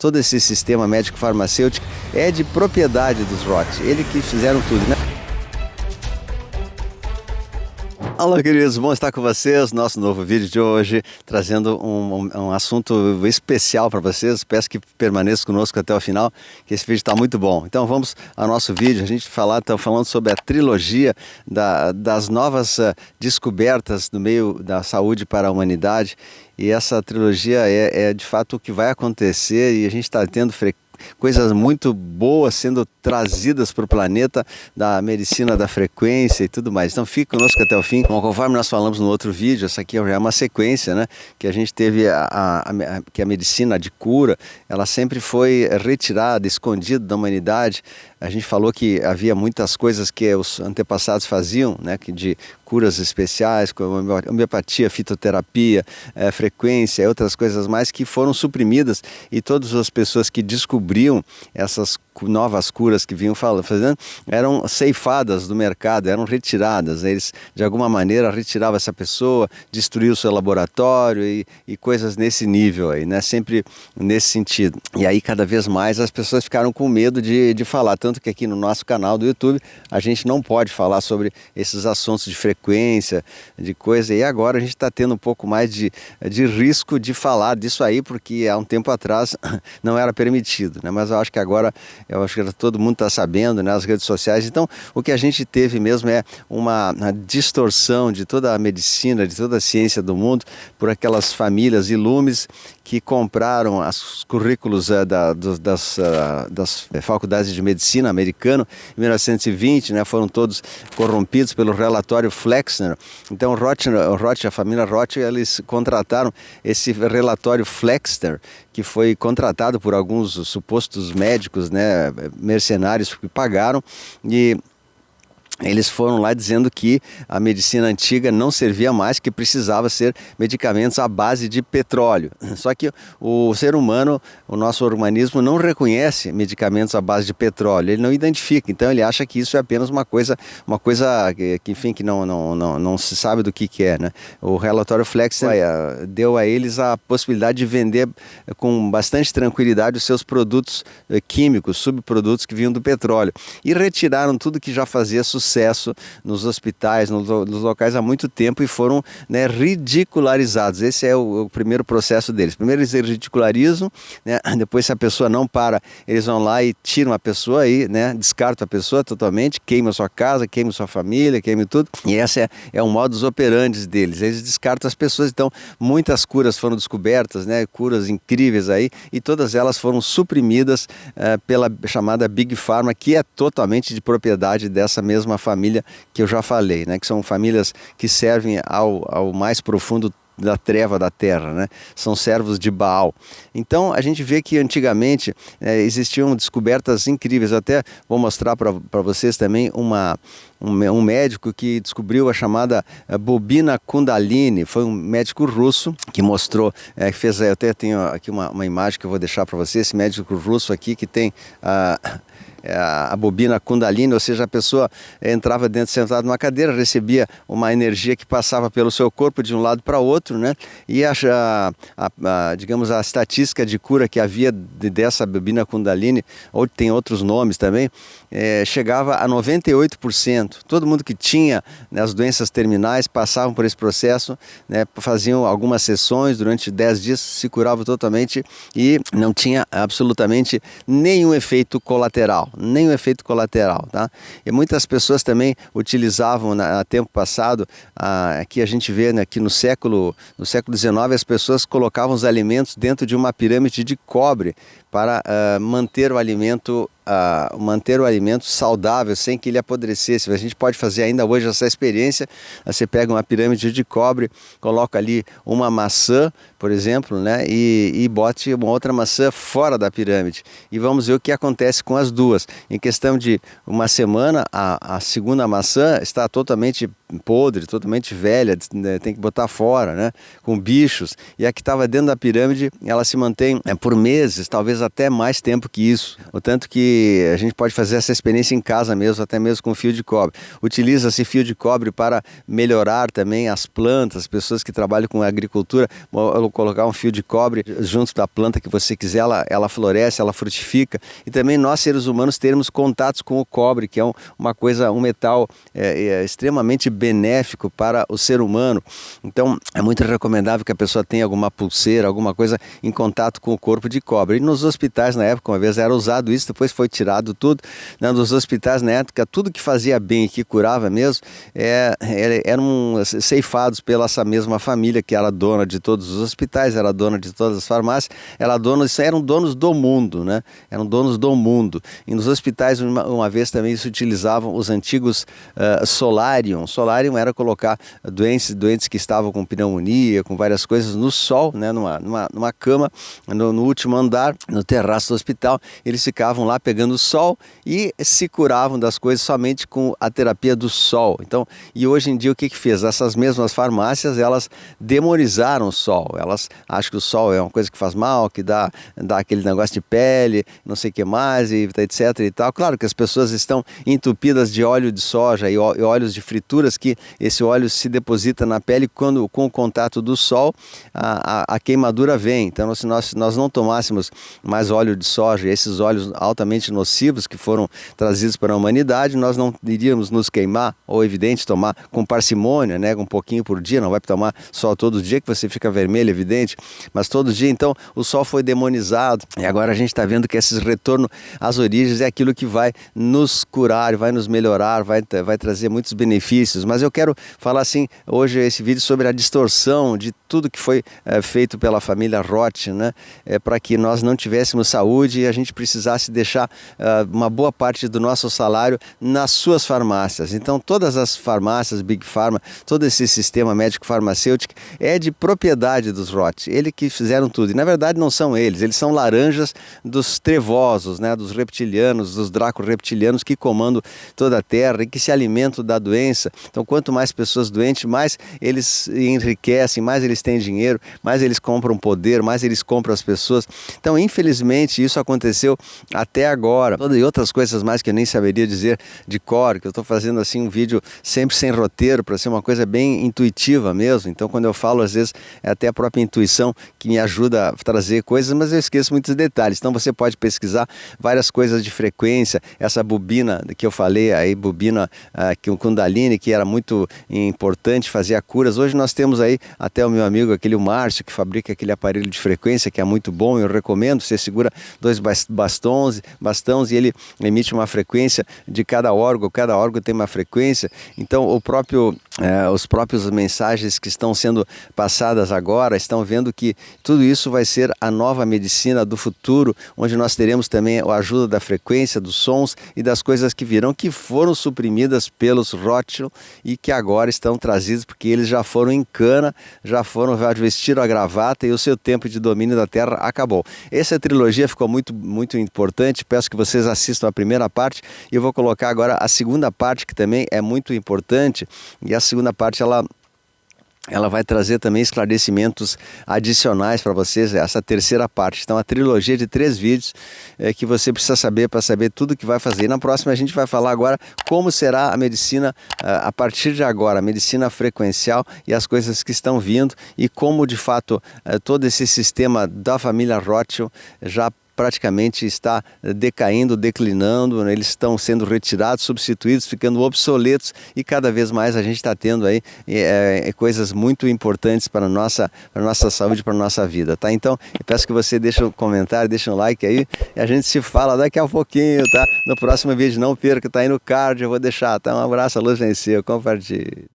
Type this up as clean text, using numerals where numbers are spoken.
todo esse sistema médico-farmacêutico é de propriedade dos Roth. Eles que fizeram tudo, né? Alô, queridos, bom estar com vocês. Nosso novo vídeo de hoje, trazendo um assunto especial para vocês. Peço que permaneçam conosco até o final, que esse vídeo está muito bom. Então vamos ao nosso vídeo. A gente está falando sobre a trilogia das novas descobertas no meio da saúde para a humanidade. E essa trilogia é de fato o que vai acontecer, e a gente está tendo coisas muito boas sendo trazidas para o planeta, da medicina da frequência e tudo mais. Então fique conosco até o fim. Bom, conforme nós falamos no outro vídeo, essa aqui já é uma sequência, né? Que a gente teve que a medicina de cura, ela sempre foi retirada, escondida da humanidade. A gente falou que havia muitas coisas que os antepassados faziam, né? Que de curas especiais, como homeopatia, fitoterapia, frequência e outras coisas mais, que foram suprimidas, e todas as pessoas que descobriam essas novas curas que vinham fazendo eram ceifadas do mercado, eram retiradas. Eles de alguma maneira retiravam essa pessoa, destruíam o seu laboratório e coisas nesse nível aí, né? Sempre nesse sentido. E aí cada vez mais as pessoas ficaram com medo de falar, tanto que aqui no nosso canal do YouTube a gente não pode falar sobre esses assuntos de frequência, de coisa, e agora a gente está tendo um pouco mais de risco de falar disso aí, porque há um tempo atrás não era permitido, né? Mas eu acho que agora todo mundo está sabendo, né, nas redes sociais. Então, o que a gente teve mesmo é uma distorção de toda a medicina, de toda a ciência do mundo, por aquelas famílias ilumes que compraram os currículos das faculdades de medicina americano em 1920, né, foram todos corrompidos pelo relatório Flexner. Então, a família Roth, eles contrataram esse relatório Flexner, que foi contratado por alguns supostos médicos, né, mercenários que pagaram, e eles foram lá dizendo que a medicina antiga não servia mais, que precisava ser medicamentos à base de petróleo. Só que o ser humano, o nosso organismo, não reconhece medicamentos à base de petróleo, ele não identifica, então ele acha que isso é apenas uma coisa que enfim, que não se sabe do que é, né? O relatório Flexner deu a eles a possibilidade de vender com bastante tranquilidade os seus produtos químicos, subprodutos que vinham do petróleo, e retiraram tudo que já fazia sucesso nos hospitais, nos locais há muito tempo, e foram, né, ridicularizados. Esse é o primeiro processo deles. Primeiro eles ridicularizam, né? Depois, se a pessoa não para, eles vão lá e tiram a pessoa aí, né? Descartam a pessoa totalmente, queimam a sua casa, queimam a sua família, queimam tudo. E esse é o modus operandi deles. Eles descartam as pessoas. Então, muitas curas foram descobertas, né? Curas incríveis aí, e todas elas foram suprimidas pela chamada Big Pharma, que é totalmente de propriedade dessa mesma família que eu já falei, né? Que são famílias que servem ao mais profundo da treva da terra, né? São servos de Baal. Então a gente vê que antigamente existiam descobertas incríveis. Eu até vou mostrar para vocês também um médico que descobriu a chamada bobina Kundalini. Foi um médico russo que mostrou, fez. Eu até tenho aqui uma imagem que eu vou deixar para vocês. Esse médico russo aqui que tem a bobina Kundalini, ou seja, a pessoa entrava dentro, sentada numa cadeira, recebia uma energia que passava pelo seu corpo de um lado para outro, né? E digamos, a estatística de cura que havia dessa bobina Kundalini, ou tem outros nomes também, chegava a 98%. Todo mundo que tinha, né, as doenças terminais passavam por esse processo, né, faziam algumas sessões durante 10 dias, se curavam totalmente e não tinha absolutamente nenhum efeito colateral. Tá? E muitas pessoas também utilizavam, no tempo passado, aqui a gente vê, né, que no século XIX as pessoas colocavam os alimentos dentro de uma pirâmide de cobre para manter o alimento saudável, sem que ele apodrecesse. A gente pode fazer ainda hoje essa experiência. Você pega uma pirâmide de cobre, coloca ali uma maçã, por exemplo, né, e bote uma outra maçã fora da pirâmide, e vamos ver o que acontece com as duas. Em questão de uma semana, a segunda maçã está totalmente podre, totalmente velha, tem que botar fora, né, com bichos, e a que estava dentro da pirâmide, ela se mantém por meses, talvez até mais tempo que isso. O tanto que a gente pode fazer essa experiência em casa mesmo, até mesmo com fio de cobre. Utiliza-se fio de cobre para melhorar também as plantas, pessoas que trabalham com agricultura, colocar um fio de cobre junto da planta que você quiser, ela floresce, ela frutifica. E também nós, seres humanos, termos contatos com o cobre, que é um metal extremamente benéfico para o ser humano. Então, é muito recomendável que a pessoa tenha alguma pulseira, alguma coisa em contato com o corpo de cobre. E nos hospitais, na época, uma vez era usado isso, depois foi tirado tudo. Nos hospitais, na época, tudo que fazia bem e que curava mesmo, eram ceifados pela essa mesma família, que era dona de todos os hospitais, era dona de todas as farmácias, eram donos do mundo, né? Eram donos do mundo. E nos hospitais, uma vez também se utilizavam os antigos solarium. Solarium era colocar doentes que estavam com pneumonia, com várias coisas, no sol, né? numa cama, no último andar, no terraço do hospital. Eles ficavam lá pegando sol e se curavam das coisas somente com a terapia do sol. Então, e hoje em dia o que fez? Essas mesmas farmácias, elas demonizaram o sol. Elas acham que o sol é uma coisa que faz mal, que dá aquele negócio de pele, não sei o que mais, e etc e tal. Claro que as pessoas estão entupidas de óleo de soja e óleos de frituras, que esse óleo se deposita na pele quando, com o contato do sol, a queimadura vem. Então, se nós não tomássemos mais óleo de soja, esses óleos altamente nocivos que foram trazidos para a humanidade, nós não iríamos nos queimar, ou evidente, tomar com parcimônia, né, um pouquinho por dia, não vai tomar sol todo dia que você fica vermelho, evidente, mas todo dia. Então, o sol foi demonizado e agora a gente está vendo que esse retorno às origens é aquilo que vai nos curar, vai nos melhorar, vai trazer muitos benefícios. Mas eu quero falar assim, hoje esse vídeo sobre a distorção de tudo que foi feito pela família Roth, né, para que nós não tivéssemos saúde e a gente precisasse deixar uma boa parte do nosso salário nas suas farmácias. Então, todas as farmácias, Big Pharma, todo esse sistema médico-farmacêutico é de propriedade dos Roth. Eles que fizeram tudo. E, na verdade, não são eles são laranjas dos trevosos, né, dos reptilianos, dos draco-reptilianos que comandam toda a Terra e que se alimentam da doença. Então, quanto mais pessoas doentes, mais eles enriquecem, mais eles têm dinheiro, mais eles compram poder, mais eles compram as pessoas. Então, infelizmente, isso aconteceu até agora. E outras coisas mais que eu nem saberia dizer de cor, que eu estou fazendo assim um vídeo sempre sem roteiro, para ser uma coisa bem intuitiva mesmo. Então, quando eu falo, às vezes, é até a própria intuição que me ajuda a trazer coisas, mas eu esqueço muitos detalhes. Então, você pode pesquisar várias coisas de frequência, essa bobina que eu falei, aí bobina que o Kundalini, que era muito importante, fazia curas. Hoje nós temos aí até o meu amigo, aquele Márcio, que fabrica aquele aparelho de frequência, que é muito bom, eu recomendo. Você segura 2 bastões e ele emite uma frequência de cada órgão tem uma frequência. Então, os próprios mensagens que estão sendo passadas agora estão vendo que tudo isso vai ser a nova medicina do futuro, onde nós teremos também a ajuda da frequência, dos sons e das coisas que virão, que foram suprimidas pelos Rothschild e que agora estão trazidos porque eles já foram em cana, já vestiram a gravata e o seu tempo de domínio da Terra acabou. Essa trilogia ficou muito, muito importante. Peço que vocês assistam a primeira parte e eu vou colocar agora a segunda parte, que também é muito importante, e a segunda parte ela vai trazer também esclarecimentos adicionais para vocês, essa terceira parte. Então, a trilogia de 3 vídeos que você precisa saber para saber tudo que vai fazer. E na próxima a gente vai falar agora como será a medicina a partir de agora, a medicina frequencial e as coisas que estão vindo e como, de fato, todo esse sistema da família Rothschild já praticamente está decaindo, declinando, né? Eles estão sendo retirados, substituídos, ficando obsoletos e cada vez mais a gente está tendo aí coisas muito importantes para a nossa saúde, para a nossa vida, tá? Então, eu peço que você deixe um comentário, deixe um like aí e a gente se fala daqui a pouquinho, tá? No próximo vídeo, não perca, tá aí no card, eu vou deixar, tá? Um abraço, a luz venceu, compartilhe.